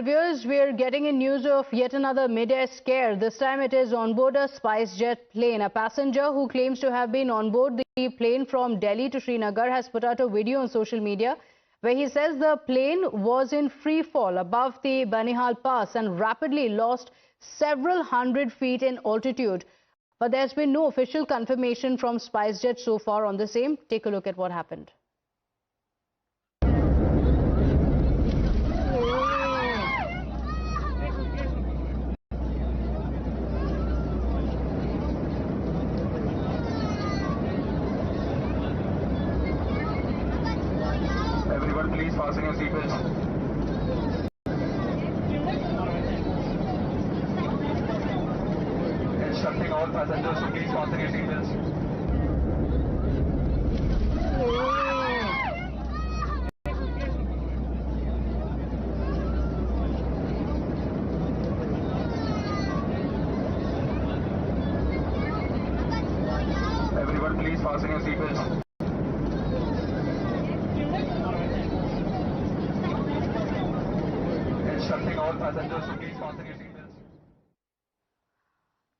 Viewers, we are getting in news of yet another mid-air scare. This time it is on board a SpiceJet plane. A passenger who claims to have been on board the plane from Delhi to Srinagar has put out a video on social media where he says the plane was in free fall above the Banihal Pass and rapidly lost several hundred feet in altitude. But there's been no official confirmation from SpiceJet so far on the same. Take a look at what happened. Please fasten your seatbelts. Instructing all passengers to please fasten your seatbelts. Everyone, please fasten your seatbelts. All passengers to please fasten your seatbelts.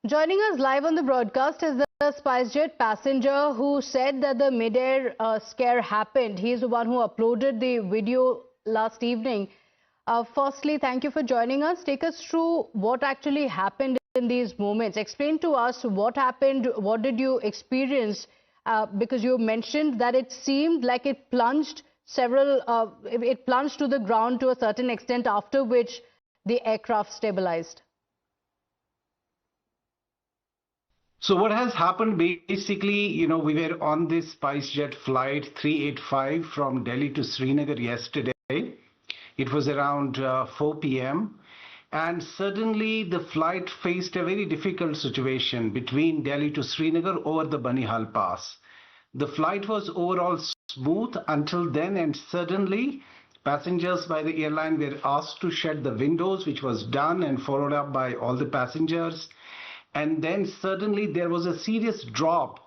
Joining us live on the broadcast is the SpiceJet passenger who said that the mid-air scare happened. He is the one who uploaded the video last evening. Firstly, thank you for joining us. Take us through what actually happened in these moments. Explain to us what happened, what did you experience? Because you mentioned that it seemed like it plunged it plunged to the ground to a certain extent, after which the aircraft stabilized. So what has happened basically, we were on this SpiceJet flight 385 from Delhi to Srinagar yesterday. It was around 4 p.m. and suddenly the flight faced a very difficult situation between Delhi to Srinagar over the Banihal Pass. The flight was overall smooth until then, and suddenly passengers by the airline were asked to shut the windows, which was done and followed up by all the passengers. And then suddenly there was a serious drop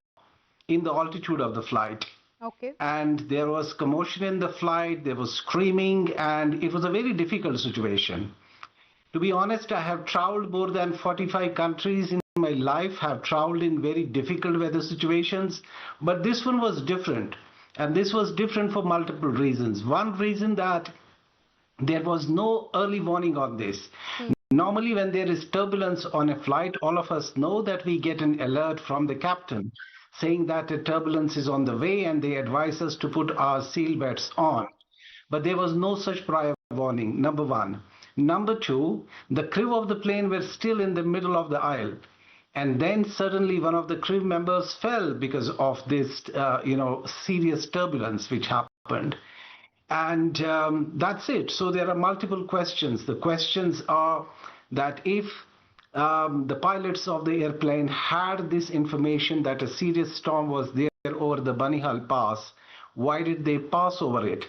in the altitude of the flight. Okay. And there was commotion in the flight, there was screaming, and it was a very difficult situation. To be honest, I have traveled more than 45 countries in my life, have traveled in very difficult weather situations, but this one was different. And this was different for multiple reasons. One reason that there was no early warning on this. Normally when there is turbulence on a flight, all of us know that we get an alert from the captain saying that a turbulence is on the way, and they advise us to put our seatbelts on. But there was no such prior warning, number one. Number two, the crew of the plane were still in the middle of the aisle. And then suddenly one of the crew members fell because of this, serious turbulence which happened. And that's it. So there are multiple questions. The questions are that if the pilots of the airplane had this information that a serious storm was there over the Banihal Pass, why did they pass over it?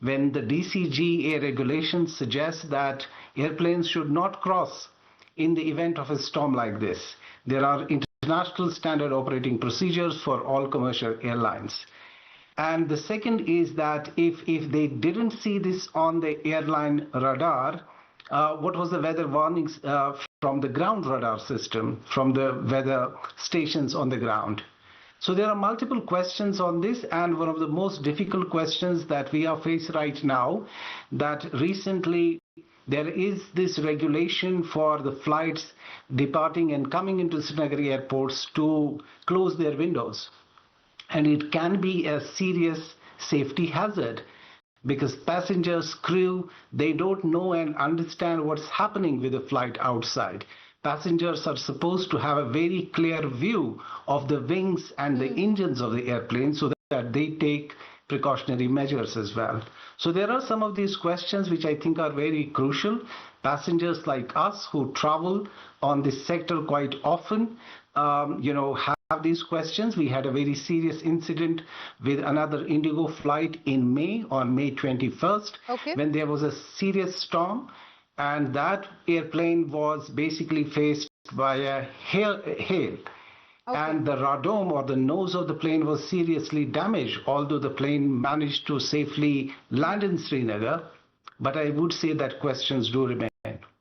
When the DCG air regulations suggest that airplanes should not cross in the event of a storm like this. There are international standard operating procedures for all commercial airlines. And the second is that if they didn't see this on the airline radar, what was the weather warnings from the ground radar system, from the weather stations on the ground? So there are multiple questions on this, and one of the most difficult questions that we are faced right now, that recently there is this regulation for the flights departing and coming into Srinagar airports to close their windows. And it can be a serious safety hazard because passengers, crew, they don't know and understand what's happening with the flight outside. Passengers are supposed to have a very clear view of the wings and the engines of the airplane so that they take precautionary measures as well. So there are some of these questions which I think are very crucial. Passengers like us who travel on this sector quite often, have these questions. We had a very serious incident with another Indigo flight in May, on May 21st, when there was a serious storm, and that airplane was basically faced by a hail. And the radome, or the nose of the plane, was seriously damaged, although the plane managed to safely land in Srinagar. but I would say that questions do remain.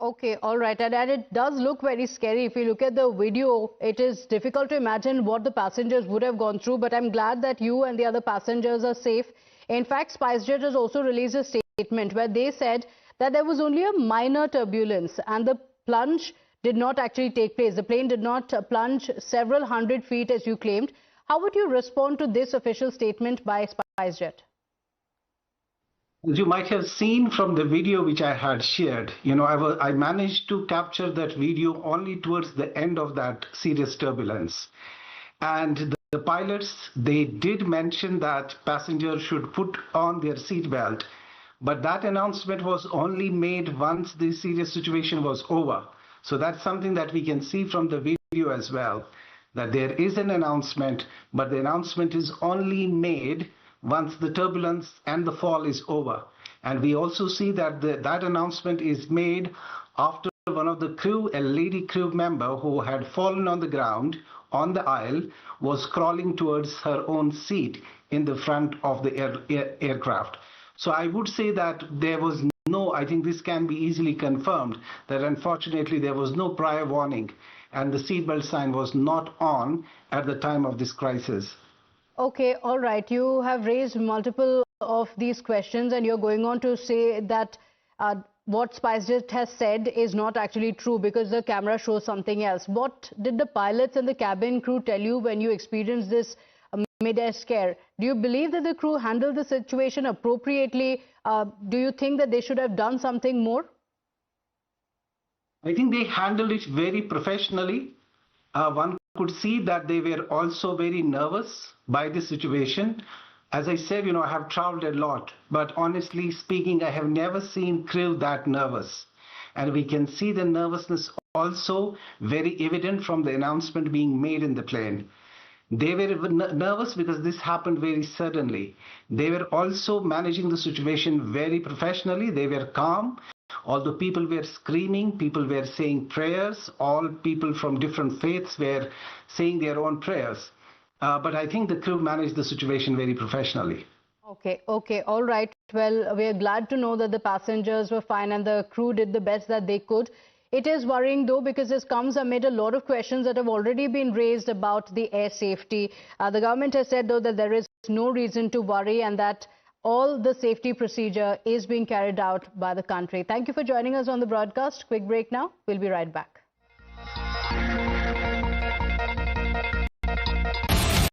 Okay, all right. And it does look very scary. If you look at the video, it is difficult to imagine what the passengers would have gone through. But I'm glad that you and the other passengers are safe. In fact, SpiceJet has also released a statement where they said that there was only a minor turbulence and the plunge did not actually take place. The plane did not plunge several hundred feet as you claimed. How would you respond to this official statement by SpiceJet? As you might have seen from the video which I had shared, I managed to capture that video only towards the end of that serious turbulence. And the pilots, they did mention that passengers should put on their seatbelt, but that announcement was only made once the serious situation was over. So that's something that we can see from the video as well, that there is an announcement, but the announcement is only made once the turbulence and the fall is over. And we also see that that announcement is made after one of the crew, a lady crew member who had fallen on the ground on the aisle, was crawling towards her own seat in the front of the aircraft. So I would say that there was no, I think this can be easily confirmed, that unfortunately there was no prior warning and the seatbelt sign was not on at the time of this crisis. Okay, all right. You have raised multiple of these questions and you're going on to say that what SpiceJet has said is not actually true because the camera shows something else. What did the pilots and the cabin crew tell you when you experienced this mid-air scare? Do you believe that the crew handled the situation appropriately? Do you think that they should have done something more? I think they handled it very professionally. One could see that they were also very nervous by the situation. As I said, I have traveled a lot, but honestly speaking, I have never seen crew that nervous. And we can see the nervousness also very evident from the announcement being made in the plane. They were nervous because this happened very suddenly. They were also managing the situation very professionally. They were calm. Although people were screaming, people were saying prayers, all people from different faiths were saying their own prayers. But I think the crew managed the situation very professionally. Okay, all right. Well, we are glad to know that the passengers were fine and the crew did the best that they could. It is worrying though because this comes amid a lot of questions that have already been raised about the air safety. The government has said though that there is no reason to worry and that all the safety procedure is being carried out by the country. Thank you for joining us on the broadcast. Quick break now. We'll be right back.